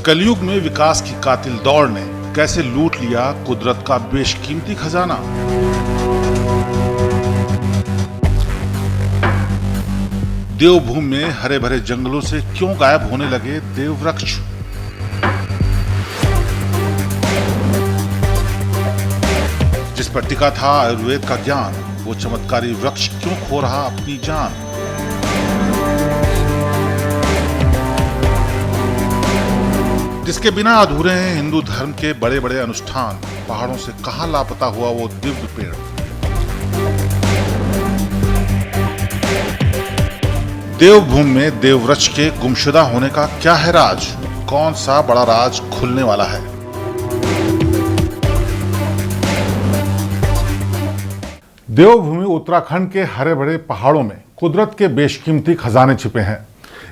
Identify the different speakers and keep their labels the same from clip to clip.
Speaker 1: कलयुग में विकास की कातिल दौड़ ने कैसे लूट लिया कुदरत का बेशकीमती खजाना। देवभूमि में हरे भरे जंगलों से क्यों गायब होने लगे देववृक्ष। जिस पर टिका था आयुर्वेद का ज्ञान, वो चमत्कारी वृक्ष क्यों खो रहा अपनी जान। जिसके बिना अधूरे हैं हिंदू धर्म के बड़े बड़े अनुष्ठान, पहाड़ों से कहां लापता हुआ वो दिव्य पेड़। देवभूमि में देववृक्ष के गुमशुदा होने का क्या है राज, कौन सा बड़ा राज खुलने वाला है। देवभूमि उत्तराखंड के हरे भरे पहाड़ों में कुदरत के बेशकीमती खजाने छिपे हैं।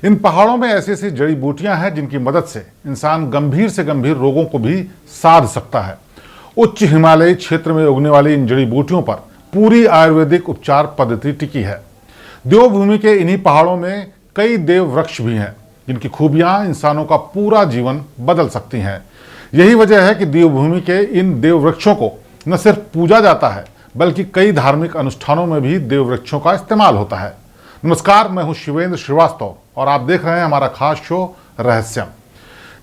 Speaker 1: इन पहाड़ों में ऐसी ऐसी जड़ी बूटियां हैं जिनकी मदद से इंसान गंभीर से गंभीर रोगों को भी साध सकता है। उच्च हिमालयी क्षेत्र में उगने वाली इन जड़ी बूटियों पर पूरी आयुर्वेदिक उपचार पद्धति टिकी है। देवभूमि के इन्हीं पहाड़ों में कई देव वृक्ष भी हैं जिनकी खूबियां इंसानों का पूरा जीवन बदल सकती हैं। यही वजह है कि देवभूमि के इन देव वृक्षों को न सिर्फ पूजा जाता है बल्कि कई धार्मिक अनुष्ठानों में भी देव वृक्षों का इस्तेमाल होता है। नमस्कार, मैं हूं शिवेंद्र श्रीवास्तव और आप देख रहे हैं हमारा खास शो रहस्यम।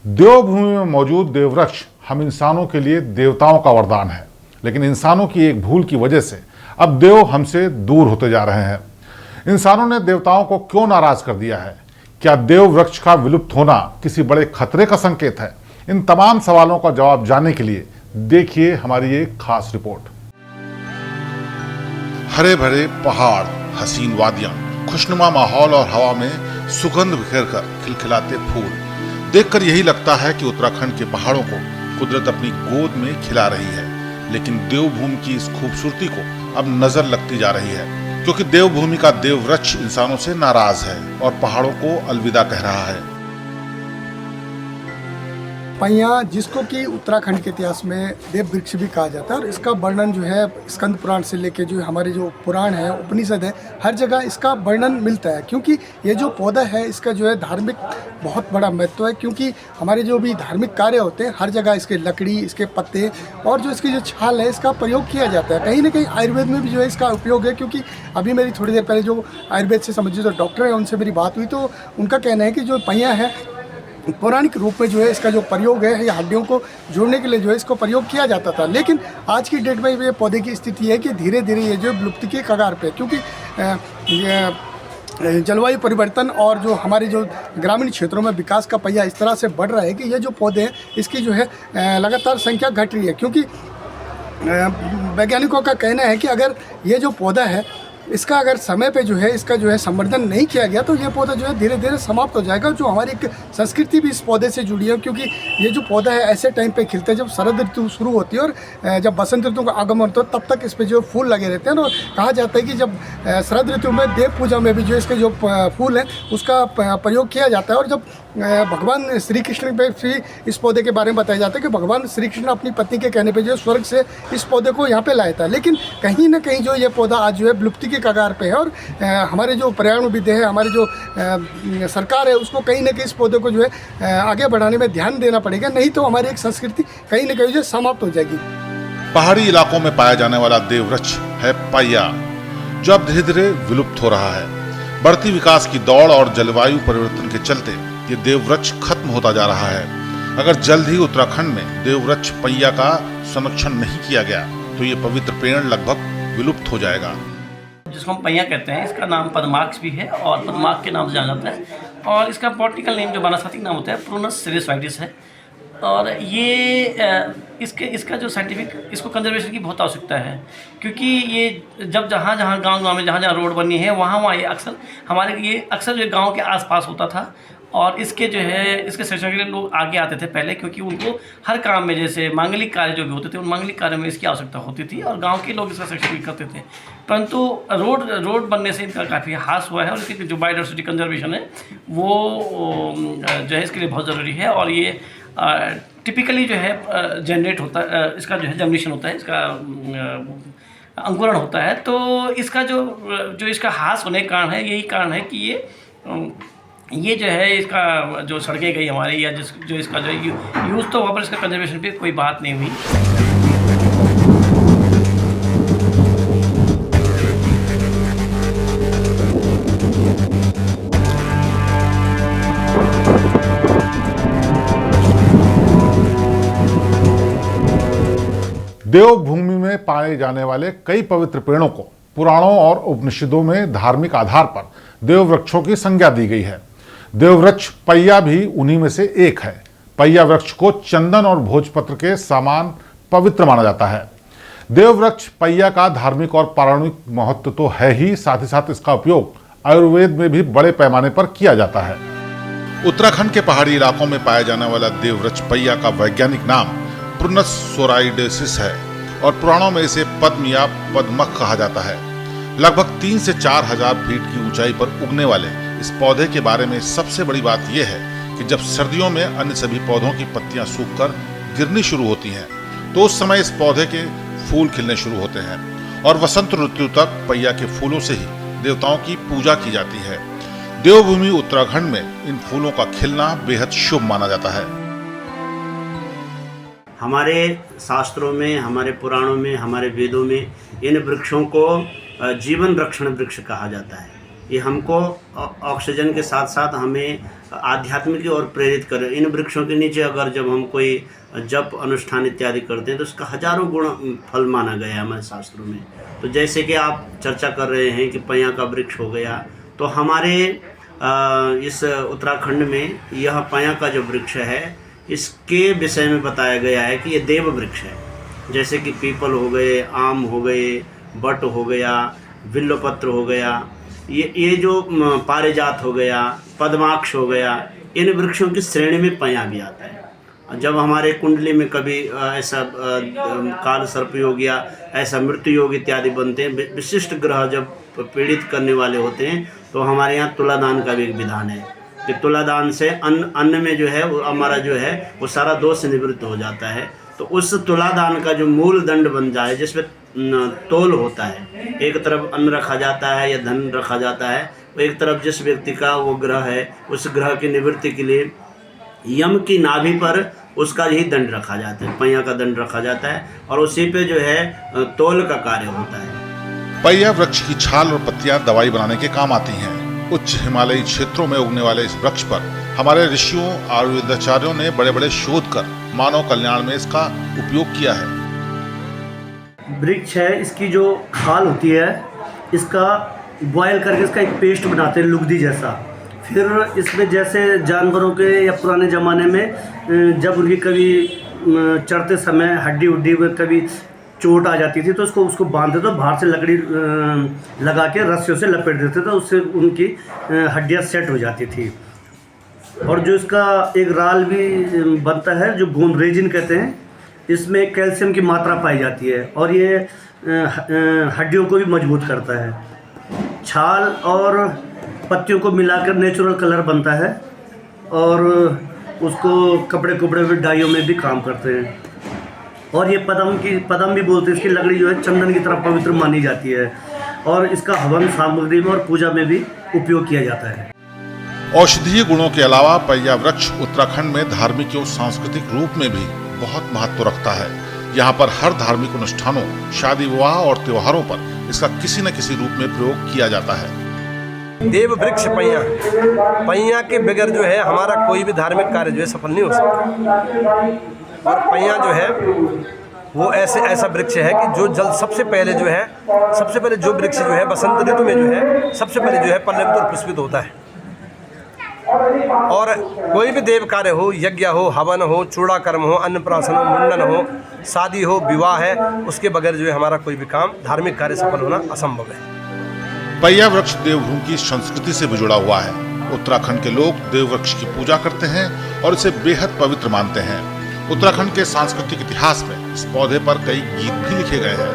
Speaker 1: देवभूमि में मौजूद देववृक्ष हम इंसानों के लिए देवताओं का वरदान है, लेकिन इंसानों की एक भूल की वजह से अब देव हमसे दूर होते जा रहे हैं। इंसानों ने देवताओं को क्यों नाराज कर दिया है? क्या देव वृक्ष का विलुप्त होना किसी बड़े खतरे का संकेत है? इन तमाम सवालों का जवाब जानने के लिए देखिए हमारी एक खास रिपोर्ट। हरे भरे पहाड़, हसीन वादियां, खुशनुमा माहौल और हवा में सुगंध बिखेर कर खिलखिलाते फूल देखकर यही लगता है कि उत्तराखंड के पहाड़ों को कुदरत अपनी गोद में खिला रही है। लेकिन देवभूमि की इस खूबसूरती को अब नजर लगती जा रही है, क्योंकि देवभूमि का देववृक्ष इंसानों से नाराज है और पहाड़ों को अलविदा कह रहा है।
Speaker 2: पैया, जिसको कि उत्तराखंड के इतिहास में देव वृक्ष भी कहा जाता है, और इसका वर्णन जो है स्कंद पुराण से लेके जो हमारे जो पुराण है, उपनिषद है, हर जगह इसका वर्णन मिलता है। क्योंकि ये जो पौधा है इसका जो है धार्मिक बहुत बड़ा महत्व है। क्योंकि हमारे जो भी धार्मिक कार्य होते हैं हर जगह इसके लकड़ी, इसके पत्ते और जो इसकी जो छाल है इसका प्रयोग किया जाता है। कहीं ना कहीं आयुर्वेद में भी जो है इसका उपयोग है। क्योंकि अभी मेरी थोड़ी देर पहले जो आयुर्वेद से संबंधित जो डॉक्टर है उनसे मेरी बात हुई, तो उनका कहना है कि जो पैया है पौराणिक रूप में जो है इसका जो प्रयोग है या हड्डियों को जोड़ने के लिए जो है इसको प्रयोग किया जाता था। लेकिन आज की डेट में ये पौधे की स्थिति है कि धीरे धीरे ये जो विलुप्ति के कगार पे, क्योंकि जलवायु परिवर्तन और जो हमारे जो ग्रामीण क्षेत्रों में विकास का पहिया इस तरह से बढ़ रहा है कि ये जो पौधे हैं इसकी जो है लगातार संख्या घट रही है। क्योंकि वैज्ञानिकों का कहना है कि अगर ये जो पौधा है इसका अगर समय पे जो है इसका जो है संवर्धन नहीं किया गया तो ये पौधा जो है धीरे धीरे समाप्त हो जाएगा। जो हमारी एक संस्कृति भी इस पौधे से जुड़ी है, क्योंकि ये जो पौधा है ऐसे टाइम पे खिलता है जब शरद ऋतु शुरू होती है और जब बसंत ऋतु का आगमन होता है तब तक इस पर जो फूल लगे रहते हैं। और कहा जाता है कि जब शरद ऋतु में देव पूजा में भी जो इसके जो फूल है उसका प्रयोग किया जाता है। और जब भगवान श्री कृष्ण पे भी इस पौधे के बारे में बताया जाता है कि भगवान श्री कृष्ण अपनी पत्नी के कहने पे जो स्वर्ग से इस पौधे को यहाँ पे लाया था। लेकिन कहीं ना कहीं जो ये पौधा आज जो है विलुप्ति के कगार पे है। और हमारे जो पर्यावरणविद है, हमारे जो सरकार है, उसको कहीं ना कहीं इस पौधे को जो है आगे बढ़ाने में ध्यान देना पड़ेगा, नहीं तो हमारी एक संस्कृति कहीं ना कहीं जो समाप्त हो जाएगी।
Speaker 1: पहाड़ी इलाकों में पाया जाने वाला देववृक्ष है पैया, जो अब धीरे धीरे विलुप्त हो रहा है। बढ़ती विकास की दौड़ और जलवायु परिवर्तन के चलते ये देववृक्ष खत्म होता जा रहा है। अगर जल्द ही उत्तराखंड में देववृक्ष पैया का संरक्षण नहीं किया गया तो ये पवित्र पेड़ लगभग विलुप्त हो जाएगा।
Speaker 3: जिसको हम पैया कहते हैं, इसका नाम पद्माक्ष भी है और पद्माक्ष के नाम से जाना जाता है। और इसका बॉटनिकल नेम जो वनस्पतिक नाम होता है प्रूनस सिरियोसाइटिस है। और ये इसका जो साइंटिफिक इसको कंजर्वेशन की बहुत आवश्यकता है। क्योंकि ये जब जहाँ जहाँ गांव में जहाँ रोड बनी है वहाँ ये अक्सर जो गांव के आसपास होता था। और इसके जो है इसके संरक्षण के लिए लोग आगे आते थे पहले, क्योंकि उनको हर काम में जैसे मांगलिक कार्य जो भी होते थे उन मांगलिक कार्यों में इसकी आवश्यकता होती थी और गांव के लोग इसका संरक्षण भी करते थे। परंतु रोड बनने से इनका काफ़ी ह्रास हुआ है और इसकी जो बायोडाइवर्सिटी कंजर्वेशन है वो जो है इसके लिए बहुत ज़रूरी है। और ये टिपिकली जो है जनरेट होता है, इसका जो है जर्मिनेशन होता है, इसका अंकुरण होता है। तो इसका जो इसका ह्रास होने का कारण है, यही कारण है कि ये ये जो है इसका जो सड़कें गई हमारी या जो इसका जो यूज़, तो वहाँ पर इसका कंजर्वेशन पे कोई बात नहीं हुई।
Speaker 1: देवभूमि में पाए जाने वाले कई पवित्र पेड़ों को पुराणों और उपनिषदों में धार्मिक आधार पर देववृक्षों की संज्ञा दी गई है। देववृक्ष पैया भी उन्हीं में से एक है। पैया वृक्ष को चंदन और भोजपत्र के समान पवित्र माना जाता है। देववृक्ष पैया का धार्मिक और पौराणिक महत्व तो है ही, साथ ही साथ इसका उपयोग आयुर्वेद में भी बड़े पैमाने पर किया जाता है। उत्तराखंड के पहाड़ी इलाकों में पाया जाने वाला देववृक्ष पैया का वैज्ञानिक नाम प्रुनस सोराइडेसिस है और पुराणों में इसे पद्म या पद्मक कहा जाता है। लगभग 3 से 4 हजार फीट की ऊंचाई पर उगने वाले इस पौधे के बारे में सबसे बड़ी बात यह है कि जब सर्दियों में अन्य सभी पौधों की पत्तियां सूखकर गिरनी शुरू होती हैं, तो उस समय इस पौधे के फूल खिलने शुरू होते हैं और वसंत ऋतु तक पैया के फूलों से ही देवताओं की पूजा की जाती है। देवभूमि उत्तराखंड में इन फूलों का खिलना बेहद शुभ माना जाता है।
Speaker 4: हमारे शास्त्रों में, हमारे पुराणों में, हमारे वेदों में इन वृक्षों को जीवन रक्षण वृक्ष कहा जाता है। ये हमको ऑक्सीजन के साथ साथ हमें आध्यात्म की ओर प्रेरित कर। इन वृक्षों के नीचे अगर जब हम कोई जप अनुष्ठान इत्यादि करते हैं तो उसका हजारों गुण फल माना गया है हमारे शास्त्रों में। तो जैसे कि आप चर्चा कर रहे हैं कि पैया का वृक्ष हो गया, तो हमारे इस उत्तराखंड में यह पैया का जो वृक्ष है, इसके विषय में बताया गया है कि ये देव वृक्ष है। जैसे कि पीपल हो गए, आम हो गए, बट हो गया, बिल्वपत्र हो गया, ये जो पारिजात हो गया, पद्माक्ष हो गया, इन वृक्षों की श्रेणी में पैया भी आता है। जब हमारे कुंडली में कभी ऐसा काल सर्प योग या ऐसा मृत्यु योग इत्यादि बनते हैं, विशिष्ट ग्रह जब पीड़ित करने वाले होते हैं, तो हमारे यहाँ तुलादान का भी एक विधान है कि तुलादान से अन्न में जो है वो हमारा जो है वो सारा दोष निवृत्त हो जाता है। तो उस तुलादान का जो मूल दंड बन जाए, जिसमें तोल होता है, एक तरफ अन्न रखा जाता है या धन रखा जाता है, एक तरफ जिस व्यक्ति का वो ग्रह है, उस ग्रह की निवृत्ति के लिए यम की नाभि पर उसका ही दंड रखा जाता है, पैया का दंड रखा जाता है और उसी पे जो है तोल का कार्य होता है।
Speaker 1: पैया वृक्ष की छाल और पत्तियां दवाई बनाने के काम आती हैं। उच्च हिमालयी क्षेत्रों में उगने वाले इस वृक्ष पर हमारे ऋषियों आयुर्वेदाचार्यों ने बड़े बड़े शोध कर मानव कल्याण में इसका उपयोग किया है।
Speaker 4: वृक्ष है, इसकी जो खाल होती है, इसका बॉयल करके इसका एक पेस्ट बनाते हैं लुगदी जैसा। फिर इसमें जैसे जानवरों के या पुराने ज़माने में जब उनकी कभी चढ़ते समय हड्डी उड्डी में कभी चोट आ जाती थी, तो उसको बांधते तो बाहर से लकड़ी लगा के रस्सियों से लपेट देते थे, उससे उनकी हड्डियाँ सेट हो जाती थी। और जो इसका एक राल भी बनता है जो गोंद रेजिन कहते हैं, इसमें कैल्शियम की मात्रा पाई जाती है और ये हड्डियों को भी मजबूत करता है। छाल और पत्तियों को मिलाकर नेचुरल कलर बनता है और उसको कपड़े में डाइयों में भी काम करते हैं। और ये पदम भी बोलते हैं, इसकी लकड़ी जो है चंदन की तरह पवित्र मानी जाती है और इसका हवन सामग्री में और पूजा में भी उपयोग किया जाता है।
Speaker 1: औषधीय गुणों के अलावा पैया वृक्ष उत्तराखंड में धार्मिक एवं सांस्कृतिक रूप में भी बहुत महत्व रखता है। यहाँ पर हर धार्मिक अनुष्ठानों, शादी विवाह और त्योहारों पर इसका किसी न किसी रूप में प्रयोग किया जाता है।
Speaker 5: देव वृक्ष पैया के बगैर जो है हमारा कोई भी धार्मिक कार्य जो है सफल नहीं हो सकता। और पैया जो है वो ऐसा वृक्ष है कि जो जल सबसे पहले जो वृक्ष जो है बसंत ऋतु में जो है सबसे पहले जो है पल्लवित और पुष्पित होता है। और कोई भी देव कार्य हो, यज्ञ हो, हवन हो, चूड़ाकर्म हो, अन्नप्राशन हो, मुंडन हो, शादी हो, विवाह है, उसके बगैर जो है हमारा कोई भी काम धार्मिक कार्य सफल होना असंभव है।
Speaker 1: पैया वृक्ष देवभूमि की संस्कृति से भी जुड़ा हुआ है। उत्तराखंड के लोग देव वृक्ष की पूजा करते हैं और इसे बेहद पवित्र मानते हैं। उत्तराखंड के सांस्कृतिक इतिहास में इस पौधे पर कई गीत भी लिखे गए हैं।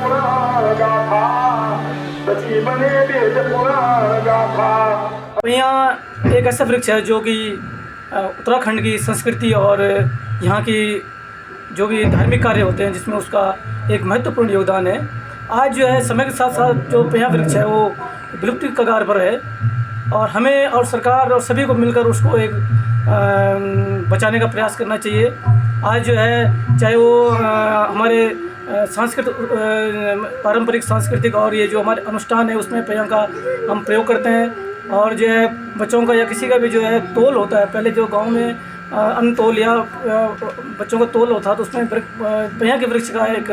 Speaker 6: पैया एक ऐसा वृक्ष है जो कि उत्तराखंड की संस्कृति और यहाँ की जो भी धार्मिक कार्य होते हैं जिसमें उसका एक महत्वपूर्ण योगदान है। आज जो है समय के साथ साथ जो पैया वृक्ष है वो विलुप्ति कगार पर है और हमें और सरकार और सभी को मिलकर उसको एक बचाने का प्रयास करना चाहिए। आज जो है चाहे वो हमारे पारंपरिक सांस्कृतिक और ये जो हमारे अनुष्ठान है उसमें पहिया का हम प्रयोग करते हैं। और जो है बच्चों का या किसी का भी जो है तोल होता है, पहले जो गांव में अन्न तोल या बच्चों का तोल होता तो उसमें पहिया के वृक्ष का एक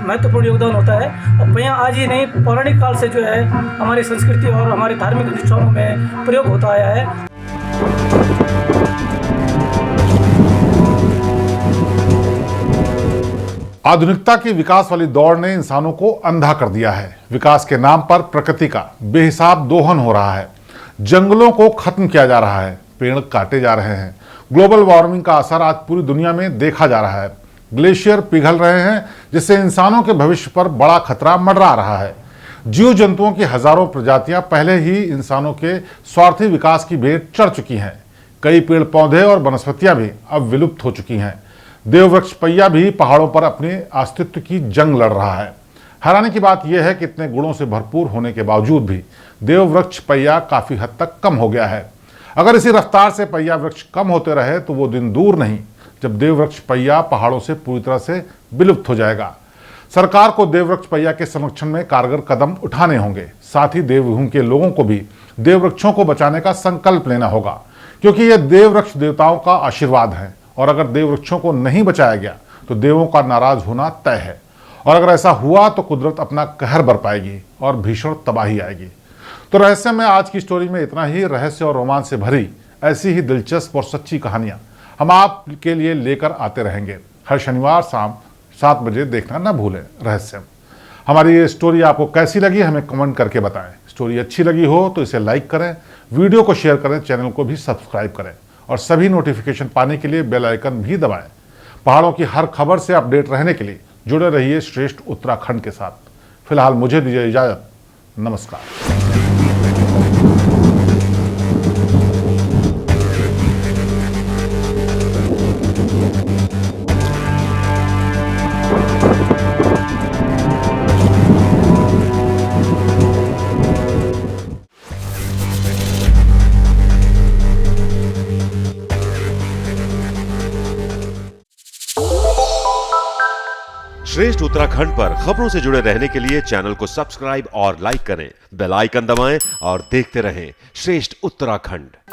Speaker 6: महत्वपूर्ण योगदान होता है। और पहिया आज ही नहीं, पौराणिक काल से जो है हमारी संस्कृति और हमारे धार्मिक अनुष्ठानों में प्रयोग होता आया है।
Speaker 1: आधुनिकता की विकास वाली दौड़ ने इंसानों को अंधा कर दिया है। विकास के नाम पर प्रकृति का बेहिसाब दोहन हो रहा है, जंगलों को खत्म किया जा रहा है, पेड़ काटे जा रहे हैं। ग्लोबल वार्मिंग का असर आज पूरी दुनिया में देखा जा रहा है। ग्लेशियर पिघल रहे हैं, जिससे इंसानों के भविष्य पर बड़ा खतरा मंडरा रहा है। जीव जंतुओं की हजारों प्रजातियां पहले ही इंसानों के स्वार्थी विकास की भेंट चढ़ चुकी हैं। कई पेड़ पौधे और वनस्पतियां भी अब विलुप्त हो चुकी हैं। देववृक्ष पहिया भी पहाड़ों पर अपने अस्तित्व की जंग लड़ रहा है। हैरानी की बात यह है कि इतने गुणों से भरपूर होने के बावजूद भी देववृक्ष पहिया काफी हद तक कम हो गया है। अगर इसी रफ्तार से पहिया वृक्ष कम होते रहे तो वो दिन दूर नहीं जब देववृक्ष पहिया पहाड़ों से पूरी तरह से विलुप्त हो जाएगा। सरकार को देववृक्ष पहिया के संरक्षण में कारगर कदम उठाने होंगे। साथ ही देवभूमि के लोगों को भी देववृक्षों को बचाने का संकल्प लेना होगा, क्योंकि ये देववृक्ष देवताओं का आशीर्वाद है और अगर देववृक्षों को नहीं बचाया गया तो देवों का नाराज होना तय है। और अगर ऐसा हुआ तो कुदरत अपना कहर बरपाएगी और भीषण तबाही आएगी। तो रहस्य में आज की स्टोरी में इतना ही। रहस्य और रोमांच से भरी ऐसी ही दिलचस्प और सच्ची कहानियां हम आपके लिए लेकर आते रहेंगे। हर शनिवार शाम 7 बजे देखना न भूलें रहस्य। हमारी ये स्टोरी आपको कैसी लगी हमें कमेंट करके बताएं। स्टोरी अच्छी लगी हो तो इसे लाइक करें, वीडियो को शेयर करें, चैनल को भी सब्सक्राइब करें और सभी नोटिफिकेशन पाने के लिए बेल आइकन भी दबाएं। पहाड़ों की हर खबर से अपडेट रहने के लिए जुड़े रहिए श्रेष्ठ उत्तराखंड के साथ। फिलहाल मुझे दीजिए इजाजत। नमस्कार।
Speaker 7: श्रेष्ठ उत्तराखंड पर खबरों से जुड़े रहने के लिए चैनल को सब्सक्राइब और लाइक करें, बेल आइकन दबाएं और देखते रहें श्रेष्ठ उत्तराखंड।